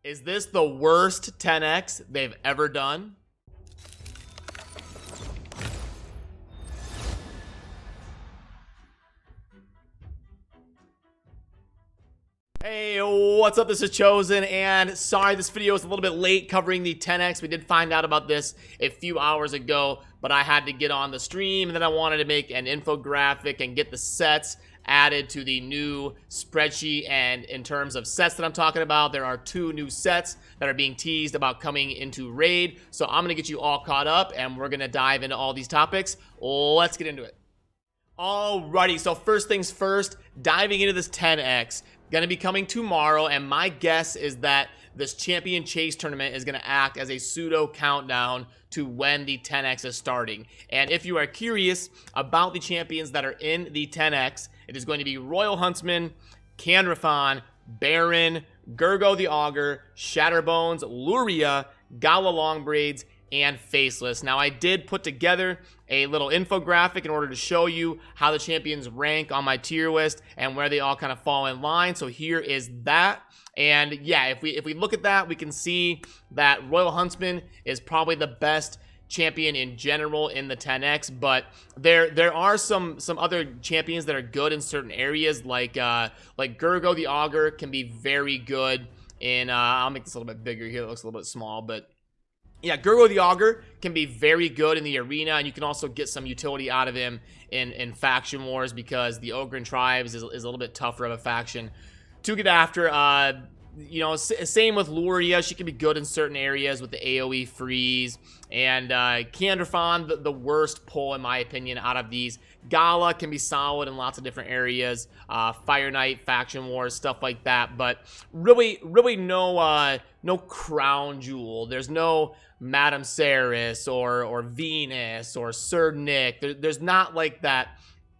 Is this the worst 10x they've ever done? Hey, what's up? This is Chosen, and sorry this video is a little bit late covering the 10x. We did find out about this a few hours ago, but I had to get on the stream, and then I wanted to make an infographic and get the sets added to the new spreadsheet. And in terms of sets that I'm talking about, there are 2 new sets that are being teased about coming into Raid. So I'm gonna get you all caught up, and we're gonna dive into all these topics. Let's get into it. Alrighty, so first things first, diving into this 10x. Gonna be coming tomorrow, and my guess is that this champion chase tournament is gonna act as a pseudo countdown to when the 10x is starting. And if you are curious about the champions that are in the 10x, it is going to be Royal Huntsman, Candrafon, Baron, Gurgo the Augur, Shatterbones, Luria, Gala Longbraids, and Faceless. Now, I did put together a little infographic in order to show you how the champions rank on my tier list and where they all kind of fall in line. So here is that. And yeah, if we look at that, we can see that Royal Huntsman is probably the best champion in general in the 10x, but there are some other champions that are good in certain areas, like Gurgo the Augur can be very good in I'll make this a little bit bigger here. It looks a little bit small, but yeah, Gurgo the Augur can be very good in the arena, and you can also get some utility out of him in faction wars, because the Ogren Tribes is a little bit tougher of a faction to get after. You know, same with Luria. She can be good in certain areas with the AoE freeze. And Candrafon, the worst pull in my opinion out of these. Gala can be solid in lots of different areas. Fire Knight, faction wars, stuff like that. But really no crown jewel. There's no Madame Ceres or Venus or Sir Nick. There's not like that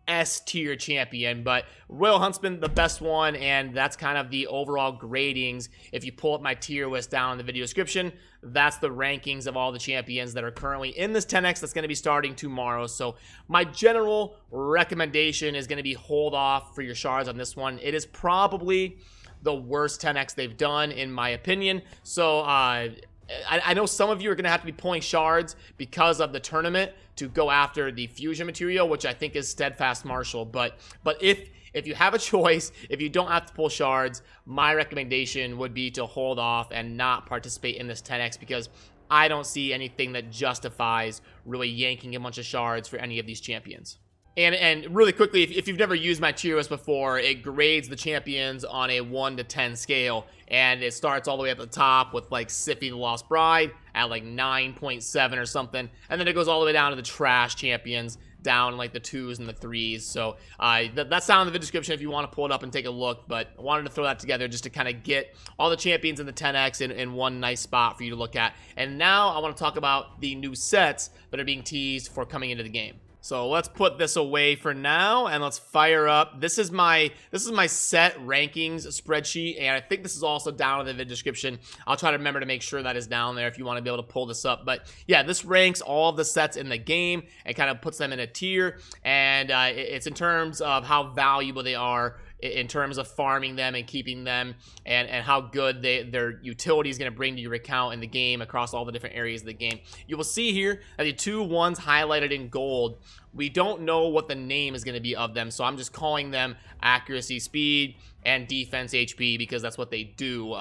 S tier champion, but Royal Huntsman, the best one, and that's kind of the overall gradings. If you pull up my tier list down in the video description, that's the rankings of all the champions that are currently in this 10x that's going to be starting tomorrow. So my general recommendation is going to be hold off for your shards on this one. It is probably the worst 10x they've done in my opinion. So I know some of you are going to have to be pulling shards because of the tournament to go after the fusion material, which I think is Steadfast Martial. But if you have a choice, if you don't have to pull shards, my recommendation would be to hold off and not participate in this 10x, because I don't see anything that justifies really yanking a bunch of shards for any of these champions. And really quickly, if you've never used my tier list before, it grades the champions on a 1 to 10 scale, and it starts all the way at the top with like Sify the Lost Bride at like 9.7 or something, and then it goes all the way down to the trash champions down in like the 2s and the 3s. So that's down in the video description if you want to pull it up and take a look, but I wanted to throw that together just to kind of get all the champions in the 10x in one nice spot for you to look at. And now I want to talk about the new sets that are being teased for coming into the game. So let's put this away for now, and let's fire up. This is my set rankings spreadsheet, and I think this is also down in the video description. I'll try to remember to make sure that is down there if you want to be able to pull this up. But yeah, this ranks all of the sets in the game and kind of puts them in a tier, and it's in terms of how valuable they are in terms of farming them and keeping them, and how good their utility is going to bring to your account in the game across all the different areas of the game. You will see here that the 2 ones highlighted in gold, we don't know what the name is going to be of them, so I'm just calling them accuracy, speed, and defense HP, because that's what they do.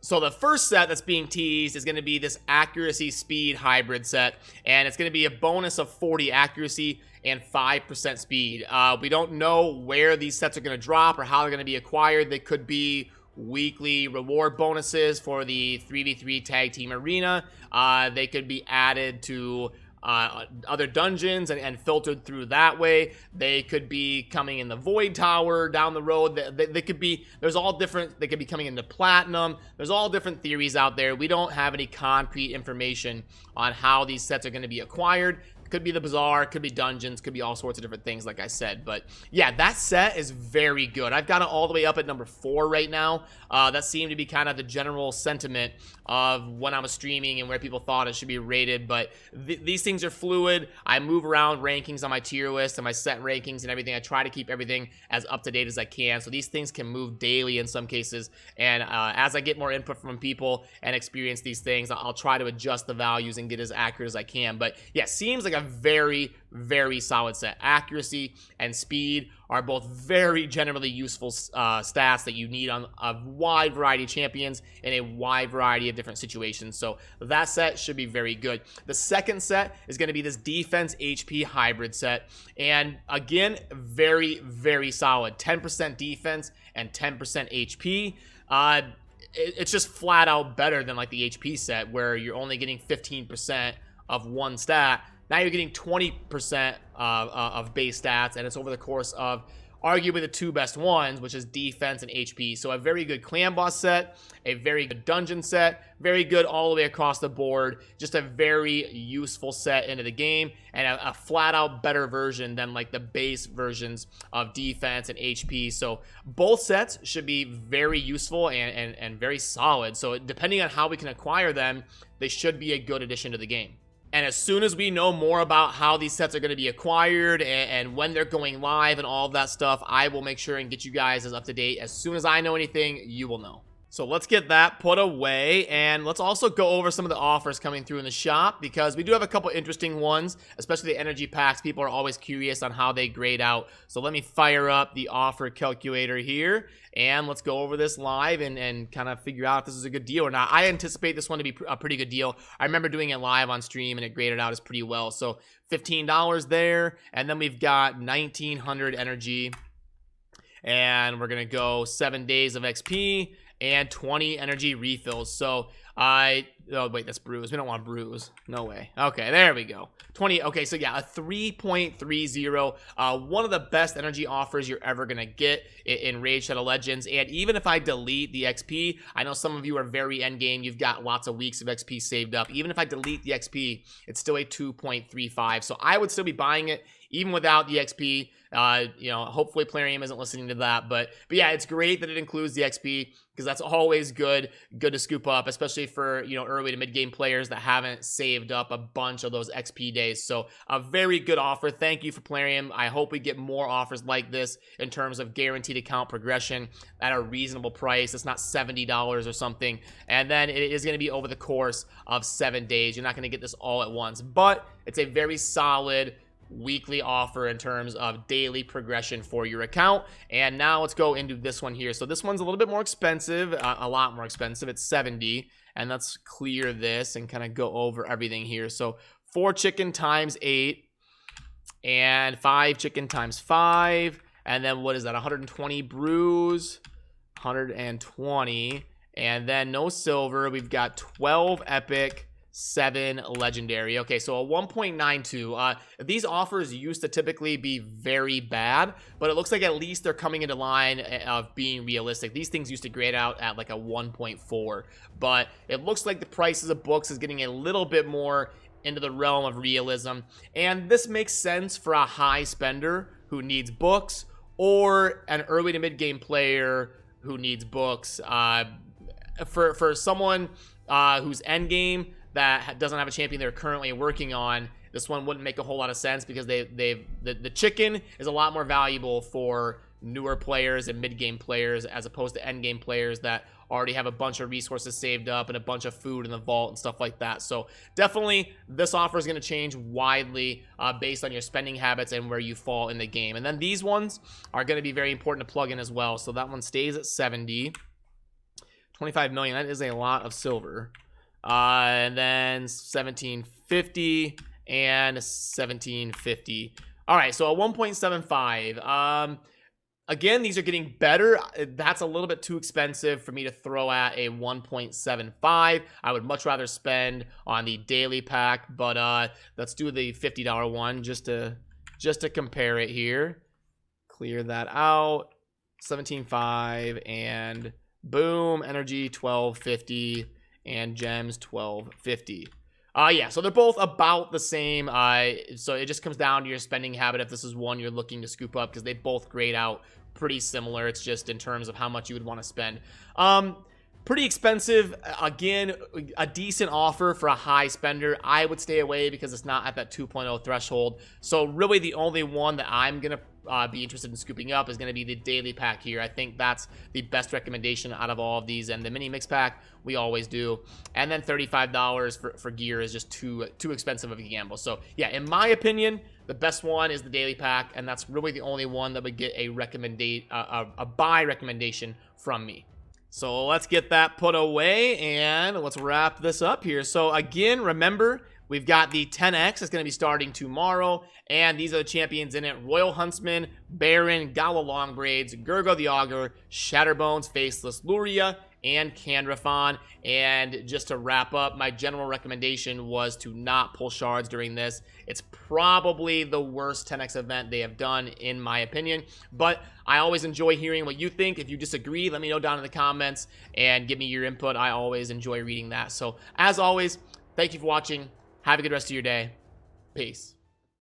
So the first set that's being teased is going to be this accuracy speed hybrid set, and it's going to be a bonus of 40 accuracy and 5% speed. We don't know where these sets are going to drop or how they're going to be acquired. They could be weekly reward bonuses for the 3v3 tag team arena. They could be added to other dungeons and filtered through that way. They could be coming in the Void Tower down the road. They could be, there's all different, they could be coming into Platinum. There's all different theories out there. We don't have any concrete information on how these sets are going to be acquired. Could be the bazaar, could be dungeons, could be all sorts of different things, like I said. But yeah, that set is very good. I've got it all the way up at number 4 right now. That seemed to be kind of the general sentiment of when I was streaming and where people thought it should be rated. But these things are fluid. I move around rankings on my tier list and my set rankings and everything. I try to keep everything as up to date as I can. So these things can move daily in some cases. And as I get more input from people and experience these things, I'll try to adjust the values and get as accurate as I can. But yeah, seems like a very, very solid set. Accuracy and speed are both very generally useful stats that you need on a wide variety of champions in a wide variety of different situations. So that set should be very good. The second set is going to be this defense HP hybrid set. And again, very, very solid. 10% defense and 10% HP. It's just flat out better than like the HP set where you're only getting 15% of one stat. Now you're getting 20% of base stats, and it's over the course of arguably the 2 best ones, which is defense and HP. So a very good clan boss set, a very good dungeon set, very good all the way across the board. Just a very useful set into the game, and a flat out better version than like the base versions of defense and HP. So both sets should be very useful and very solid. So depending on how we can acquire them, they should be a good addition to the game. And as soon as we know more about how these sets are going to be acquired and when they're going live and all of that stuff, I will make sure and get you guys as up to date. As soon as I know anything, you will know. So let's get that put away, and let's also go over some of the offers coming through in the shop, because we do have a couple interesting ones, especially the energy packs. People are always curious on how they grade out. So let me fire up the offer calculator here, and let's go over this live and kind of figure out if this is a good deal or not. I anticipate this one to be a pretty good deal. I remember doing it live on stream, and it graded out as pretty well. So $15 there, and then we've got 1900 energy, and we're going to go 7 days of XP, and 20 energy refills. So oh wait, that's brews. We don't want brews. No way. Okay, there we go. 20. Okay, so yeah, a 3.30. One of the best energy offers you're ever gonna get in Raid Shadow Legends. And even if I delete the XP, I know some of you are very end game. You've got lots of weeks of XP saved up. Even if I delete the XP, it's still a 2.35. So I would still be buying it even without the XP. You know, hopefully Plarium isn't listening to that, but yeah, it's great that it includes the XP, because that's always good to scoop up, especially for, you know, early to mid game players that haven't saved up a bunch of those XP days. So a very good offer. Thank you for Plarium. I hope we get more offers like this in terms of guaranteed account progression at a reasonable price. It's not $70 or something, and then it is going to be over the course of 7 days. You're not going to get this all at once, but it's a very solid weekly offer in terms of daily progression for your account. And now let's go into this one here. So this one's a little bit more expensive, a lot more expensive. It's 70, and let's clear this and kind of go over everything here. So 4 chicken times 8, and 5 chicken times 5, and then what is that, 120 brews, 120, and then no silver. We've got 12 epic, 7 legendary. Okay, so a 1.92. These offers used to typically be very bad, but it looks like at least they're coming into line of being realistic. These things used to grade out at like a 1.4, but it looks like the prices of books is getting a little bit more into the realm of realism, and this makes sense for a high spender who needs books, or an early to mid game player who needs books. For someone who's end game that doesn't have a champion they're currently working on, this one wouldn't make a whole lot of sense, because the chicken is a lot more valuable for newer players and mid-game players as opposed to end-game players that already have a bunch of resources saved up and a bunch of food in the vault and stuff like that. So definitely this offer is going to change widely based on your spending habits and where you fall in the game. And then these ones are going to be very important to plug in as well. So that one stays at 70. 25 million, that is a lot of silver. And then 1750 and 1750. All right, so a 1.75. Again, these are getting better. That's a little bit too expensive for me to throw at a 1.75. I would much rather spend on the daily pack, but let's do the $50 one just to compare it here. Clear that out. 17.5 and boom, energy 1250. And gems 1250. Yeah, so they're both about the same. So it just comes down to your spending habit if this is one you're looking to scoop up, because they both grade out pretty similar. It's just in terms of how much you would want to spend. Pretty expensive. Again, a decent offer for a high spender. I would stay away because it's not at that 2.0 threshold. So really the only one that I'm going to be interested in scooping up is going to be the daily pack here. I think that's the best recommendation out of all of these, and the mini mix pack we always do. And then $35 for gear is just too expensive of a gamble. So yeah, in my opinion, the best one is the daily pack, and that's really the only one that would get a buy recommendation from me. So let's get that put away and let's wrap this up here. So again, remember, we've got the 10X that's going to be starting tomorrow, and these are the champions in it: Royal Huntsman, Baron, Gala Longbraids, Gurgo the Augur, Shatterbones, Faceless Luria, and Candrafon. And just to wrap up, my general recommendation was to not pull shards during this. It's probably the worst 10X event they have done, in my opinion, but I always enjoy hearing what you think. If you disagree, let me know down in the comments and give me your input. I always enjoy reading that. So as always, thank you for watching. Have a good rest of your day. Peace.